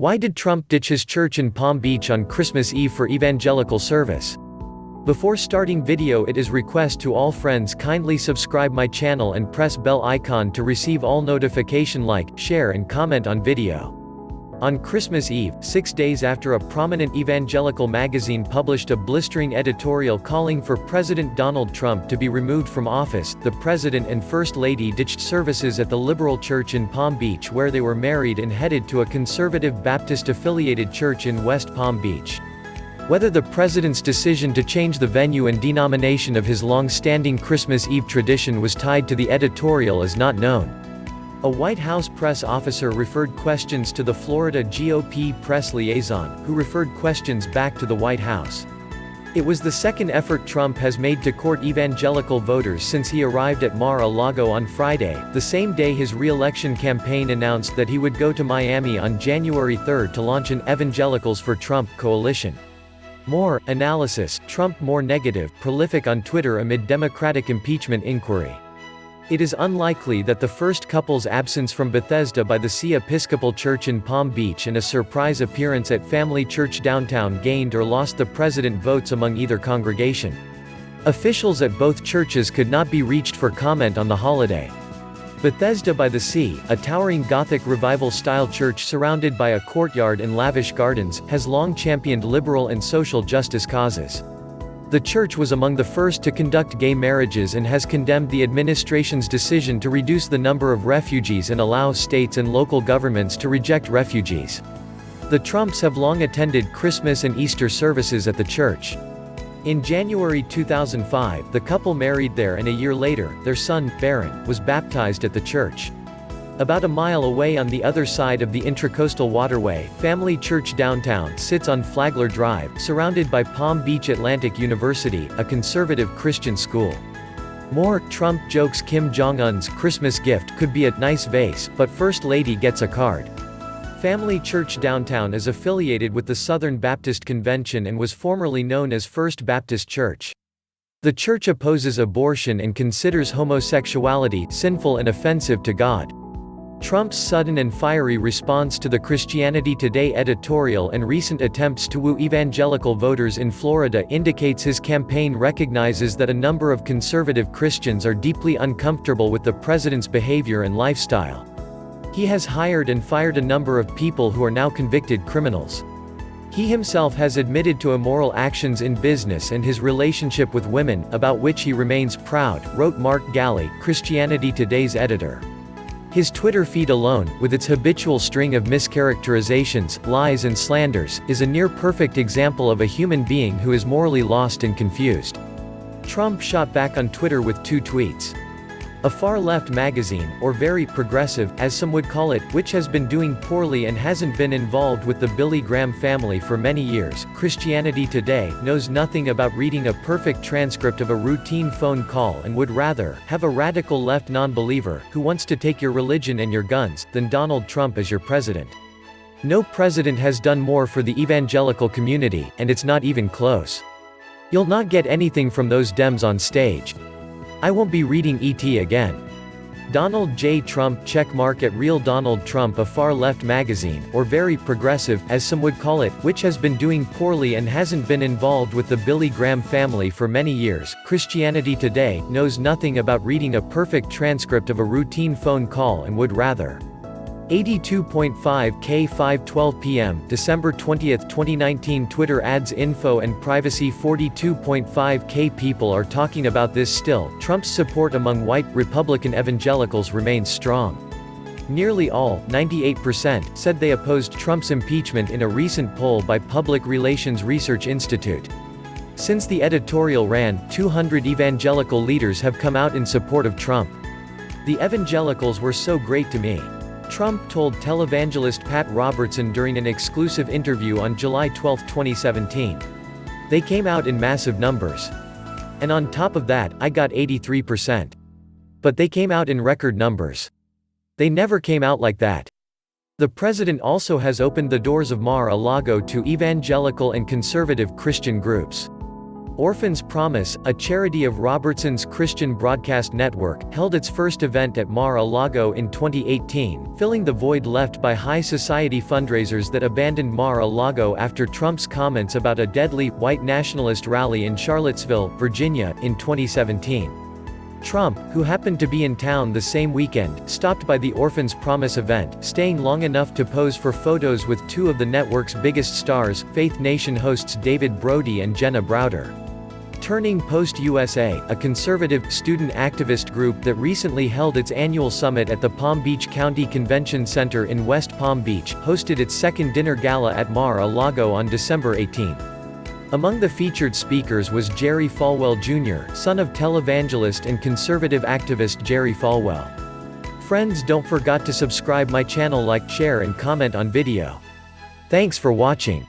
Why did Trump ditch his church in Palm Beach on Christmas Eve for evangelical service? Before starting video, it is request to all friends kindly subscribe my channel and press bell icon to receive all notification, like, share and comment on video. On Christmas Eve, 6 days after a prominent evangelical magazine published a blistering editorial calling for President Donald Trump to be removed from office, the President and First Lady ditched services at the liberal church in Palm Beach where they were married and headed to a conservative Baptist-affiliated church in West Palm Beach. Whether the President's decision to change the venue and denomination of his long-standing Christmas Eve tradition was tied to the editorial is not known. A White House press officer referred questions to the Florida GOP press liaison, who referred questions back to the White House. It was the second effort Trump has made to court evangelical voters since he arrived at Mar-a-Lago on Friday, the same day his re-election campaign announced that he would go to Miami on January 3 to launch an Evangelicals for Trump coalition. More analysis: Trump more negative, prolific on Twitter amid Democratic impeachment inquiry. It is unlikely that the first couple's absence from Bethesda by the Sea Episcopal Church in Palm Beach and a surprise appearance at Family Church downtown gained or lost the president votes among either congregation. Officials at both churches could not be reached for comment on the holiday. Bethesda by the Sea, a towering Gothic Revival-style church surrounded by a courtyard and lavish gardens, has long championed liberal and social justice causes. The church was among the first to conduct gay marriages and has condemned the administration's decision to reduce the number of refugees and allow states and local governments to reject refugees. The Trumps have long attended Christmas and Easter services at the church. In January 2005, the couple married there, and a year later, their son, Barron, was baptized at the church. About a mile away on the other side of the Intracoastal Waterway, Family Church downtown sits on Flagler Drive, surrounded by Palm Beach Atlantic University, a conservative Christian school. More: Trump jokes Kim Jong-un's Christmas gift could be a nice vase, but First Lady gets a card. Family Church downtown is affiliated with the Southern Baptist Convention and was formerly known as First Baptist Church. The church opposes abortion and considers homosexuality sinful and offensive to God. Trump's sudden and fiery response to the Christianity Today editorial and recent attempts to woo evangelical voters in Florida indicates his campaign recognizes that a number of conservative Christians are deeply uncomfortable with the president's behavior and lifestyle. He has hired and fired a number of people who are now convicted criminals. He himself has admitted to immoral actions in business and his relationship with women, about which he remains proud, wrote Mark Galli, Christianity Today's editor. His Twitter feed alone, with its habitual string of mischaracterizations, lies and slanders, is a near-perfect example of a human being who is morally lost and confused. Trump shot back on Twitter with 2 tweets. A far-left magazine, or very progressive, as some would call it, which has been doing poorly and hasn't been involved with the Billy Graham family for many years, Christianity Today, knows nothing about reading a perfect transcript of a routine phone call and would rather have a radical left non-believer, who wants to take your religion and your guns, than Donald Trump as your president. No president has done more for the evangelical community, and it's not even close. You'll not get anything from those Dems on stage. I won't be reading ET again. Donald J. Trump checkmark at Real Donald Trump, a far-left magazine, or very progressive, as some would call it, which has been doing poorly and hasn't been involved with the Billy Graham family for many years, Christianity Today, knows nothing about reading a perfect transcript of a routine phone call and would rather. 82.5 K 5:12 p.m., December 20, 2019. Twitter ads info and privacy. 42.5 K people are talking about this still. Trump's support among white, Republican evangelicals remains strong. Nearly all, 98%, said they opposed Trump's impeachment in a recent poll by Public Relations Research Institute. Since the editorial ran, 200 evangelical leaders have come out in support of Trump. The evangelicals were so great to me, Trump told televangelist Pat Robertson during an exclusive interview on July 12, 2017. They came out in massive numbers. And on top of that, I got 83%. But they came out in record numbers. They never came out like that. The president also has opened the doors of Mar-a-Lago to evangelical and conservative Christian groups. Orphans Promise, a charity of Robertson's Christian Broadcast Network, held its first event at Mar-a-Lago in 2018, filling the void left by high society fundraisers that abandoned Mar-a-Lago after Trump's comments about a deadly, white nationalist rally in Charlottesville, Virginia, in 2017. Trump, who happened to be in town the same weekend, stopped by the Orphans Promise event, staying long enough to pose for photos with two of the network's biggest stars, Faith Nation hosts David Brody and Jenna Browder. Turning Post USA, a conservative, student activist group that recently held its annual summit at the Palm Beach County Convention Center in West Palm Beach, hosted its second dinner gala at Mar-a-Lago on December 18. Among the featured speakers was Jerry Falwell Jr., son of televangelist and conservative activist Jerry Falwell. Friends, don't forget to subscribe my channel, like, share and comment on video. Thanks for watching.